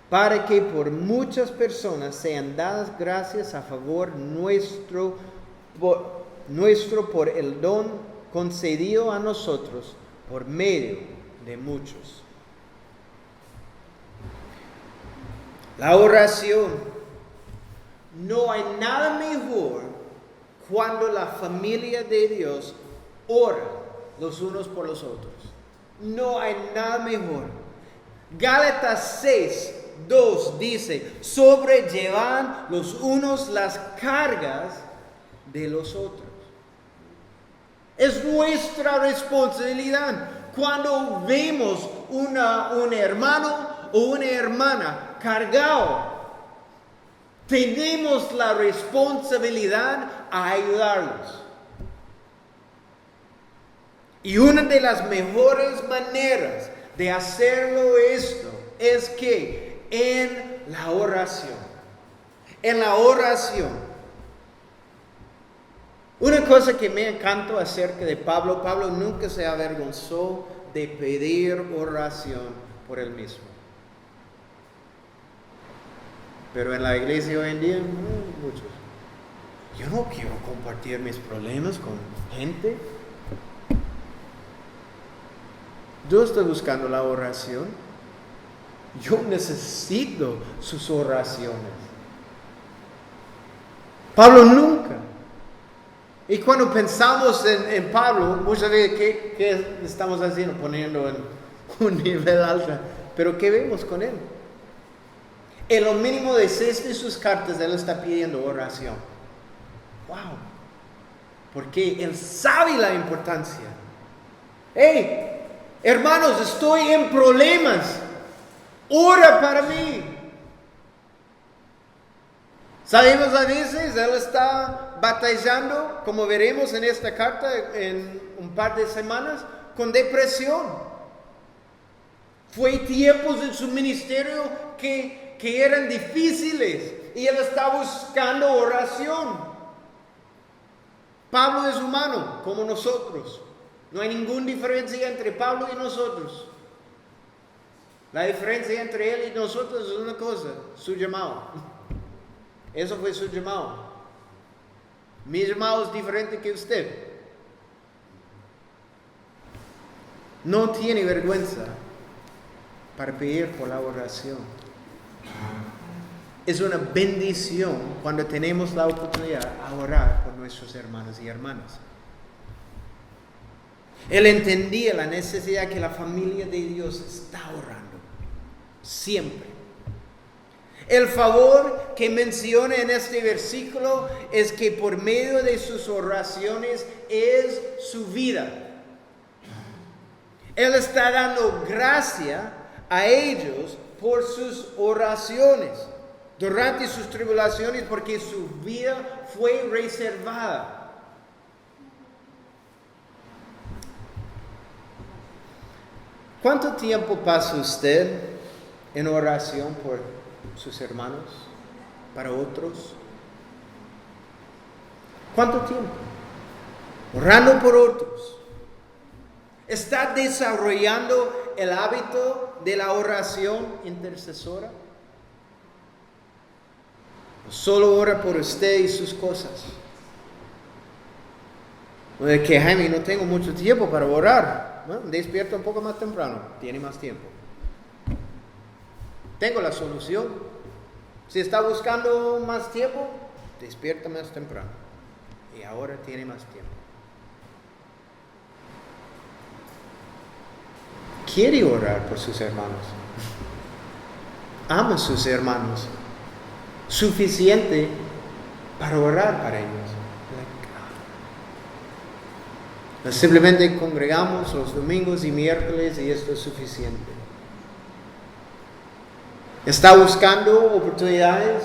para que por muchas personas sean dadas gracias a favor nuestro por el don concedido a nosotros por medio de muchos. La oración. No hay nada mejor cuando la familia de Dios ora los unos por los otros. No hay nada mejor. Gálatas 6:2 dice, sobrellevan los unos las cargas de los otros. Es nuestra responsabilidad. Cuando vemos un hermano o una hermana cargado, tenemos la responsabilidad a ayudarlos. Y una de las mejores maneras de hacerlo esto es que en la oración. En la oración. Una cosa que me encantó acerca de Pablo, Pablo nunca se avergonzó de pedir oración por él mismo. Pero en la iglesia hoy en día, muchos. Yo no quiero compartir mis problemas con gente. Yo estoy buscando la oración. Yo necesito sus oraciones. Pablo nunca. Y cuando pensamos en Pablo, muchas veces, ¿qué estamos haciendo? Poniendo en un nivel alto. Pero ¿qué vemos con él? En lo mínimo de 6 de sus cartas, él está pidiendo oración. ¡Wow! Porque él sabe la importancia. ¡Hey! Hermanos, estoy en problemas. Ora para mí. Sabemos a veces, él está batallando, como veremos en esta carta en un par de semanas, con depresión. Fue tiempos en su ministerio que eran difíciles y él está buscando oración. Pablo es humano, como nosotros. No hay ninguna diferencia entre Pablo y nosotros. La diferencia entre él y nosotros es una cosa, su llamado. Eso fue su llamado. Mi llamado es diferente que usted. No tiene vergüenza para pedir por la oración. Es una bendición cuando tenemos la oportunidad a orar por nuestros hermanos y hermanas. Él entendía la necesidad que la familia de Dios está orando. Siempre. El favor que menciona en este versículo es que por medio de sus oraciones es su vida. Él está dando gracia a ellos por sus oraciones. durante sus tribulaciones porque su vida fue reservada. ¿Cuánto tiempo pasa usted en oración por sus hermanos, para otros? ¿Cuánto tiempo? Orando por otros. ¿Está desarrollando el hábito de la oración intercesora? ¿O solo ora por usted y sus cosas? O de que, Jaime, no tengo mucho tiempo para orar. Bueno, despierta un poco más temprano, tiene más tiempo. Tengo la solución. Si está buscando más tiempo, despierta más temprano. Y ahora tiene más tiempo. Quiere orar por sus hermanos. Ama a sus hermanos. Suficiente para orar para ellos. Simplemente congregamos los domingos y miércoles y esto es suficiente. ¿Está buscando oportunidades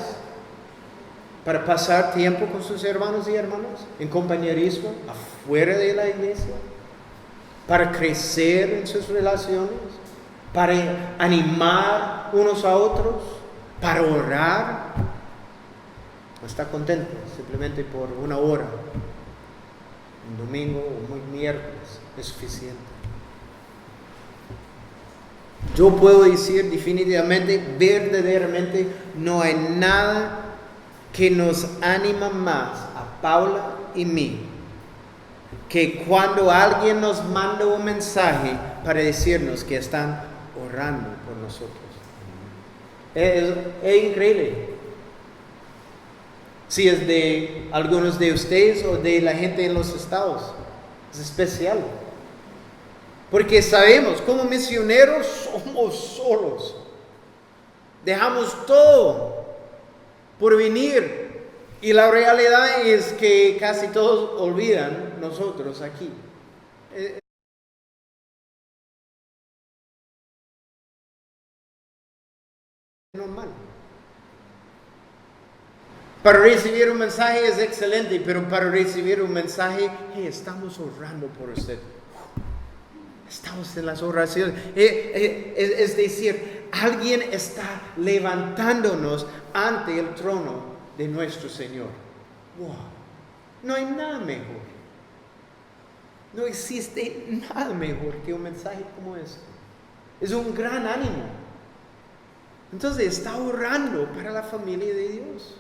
para pasar tiempo con sus hermanos y hermanas en compañerismo afuera de la iglesia? ¿Para crecer en sus relaciones? ¿Para animar unos a otros? ¿Para orar? ¿O está contento simplemente por una hora? Un domingo o un miércoles es suficiente. Yo puedo decir definitivamente, verdaderamente, no hay nada que nos anima más a Paula y mí que cuando alguien nos manda un mensaje para decirnos que están orando por nosotros. Es increíble. Si es de algunos de ustedes o de la gente en los estados, es especial. Porque sabemos, como misioneros somos solos. Dejamos todo por venir. Y la realidad es que casi todos olvidan nosotros aquí. Normal. Para recibir un mensaje es excelente, pero para recibir un mensaje, hey, estamos orando por usted. Estamos en las oraciones. Es decir, alguien está levantándonos ante el trono de nuestro Señor. Wow. No hay nada mejor. No existe nada mejor que un mensaje como este. Es un gran ánimo. Entonces está orando para la familia de Dios.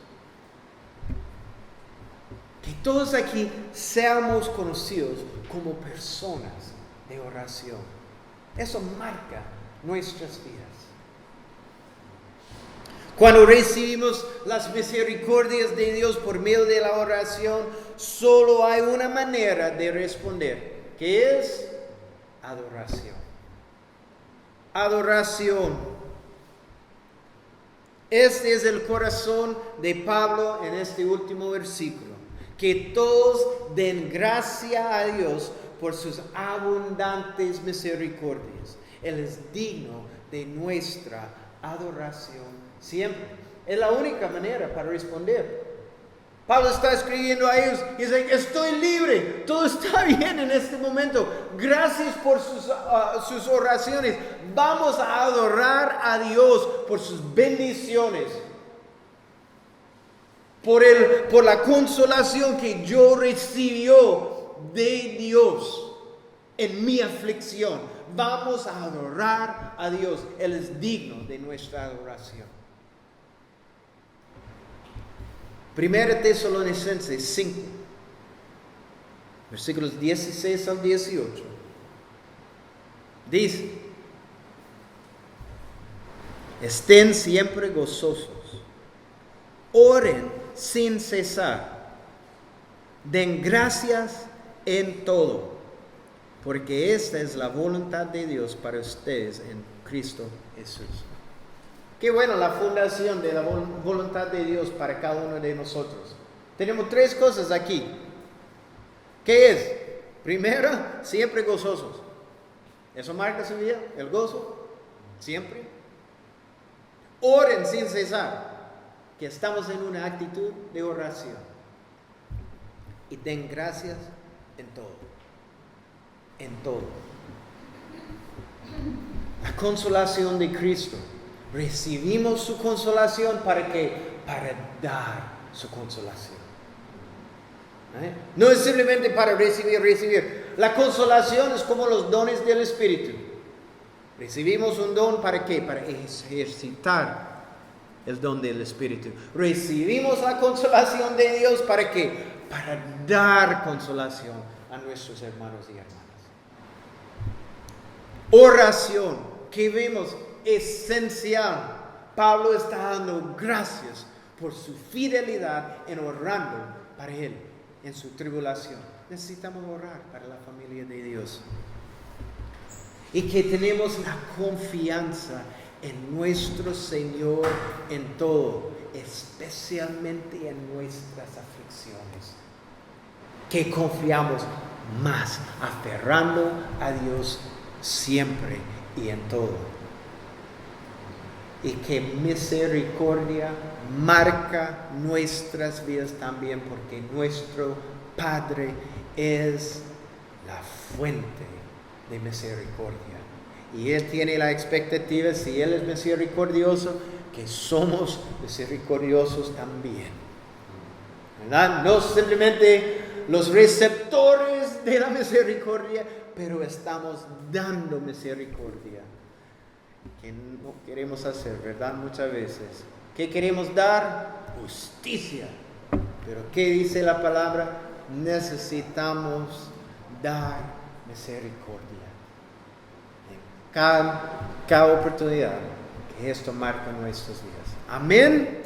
Que todos aquí seamos conocidos como personas de oración. Eso marca nuestras vidas. Cuando recibimos las misericordias de Dios por medio de la oración, solo hay una manera de responder, que es adoración. Adoración. Este es el corazón de Pablo en este último versículo. Que todos den gracia a Dios por sus abundantes misericordias. Él es digno de nuestra adoración siempre. Es la única manera para responder. Pablo está escribiendo a ellos y dice, estoy libre, todo está bien en este momento. Gracias por sus oraciones. Vamos a adorar a Dios por sus bendiciones. Por la consolación que yo recibió de Dios en mi aflicción. Vamos a adorar a Dios. Él es digno de nuestra adoración. Primera Tesalonicenses 5, versículos 16 al 18. Dice, estén siempre gozosos, oren sin cesar, den gracias en todo, porque esta es la voluntad de Dios para ustedes en Cristo Jesús. Qué bueno la fundación de la voluntad de Dios para cada uno de nosotros. Tenemos tres cosas aquí. ¿Qué es? Primero, siempre gozosos. Eso marca su vida, el gozo, siempre. Oren sin cesar. que estamos en una actitud de oración. Y den gracias en todo. En todo. La consolación de Cristo. Recibimos su consolación para dar su consolación. No es simplemente para recibir. La consolación es como los dones del Espíritu. Recibimos un don ¿para qué? Para ejercitar el don del Espíritu. Recibimos la consolación de Dios ¿para qué? Para dar consolación a nuestros hermanos y hermanas. Oración, que vemos esencial. Pablo está dando gracias por su fidelidad en orando para él en su tribulación. Necesitamos orar para la familia de Dios. Y que tenemos la confianza en nuestro Señor en todo, especialmente en nuestras aflicciones. Que confiamos más, aferrando a Dios siempre y en todo. Y que misericordia marca nuestras vidas también, porque nuestro Padre es la fuente de misericordia. Y Él tiene la expectativa, si Él es misericordioso, que somos misericordiosos también. ¿Verdad? No simplemente los receptores de la misericordia, pero estamos dando misericordia. Que no queremos hacer, ¿verdad? Muchas veces. ¿Qué queremos dar? Justicia. Pero ¿qué dice la palabra? Necesitamos dar misericordia. En cada oportunidad que esto marca nuestras vidas. Amén.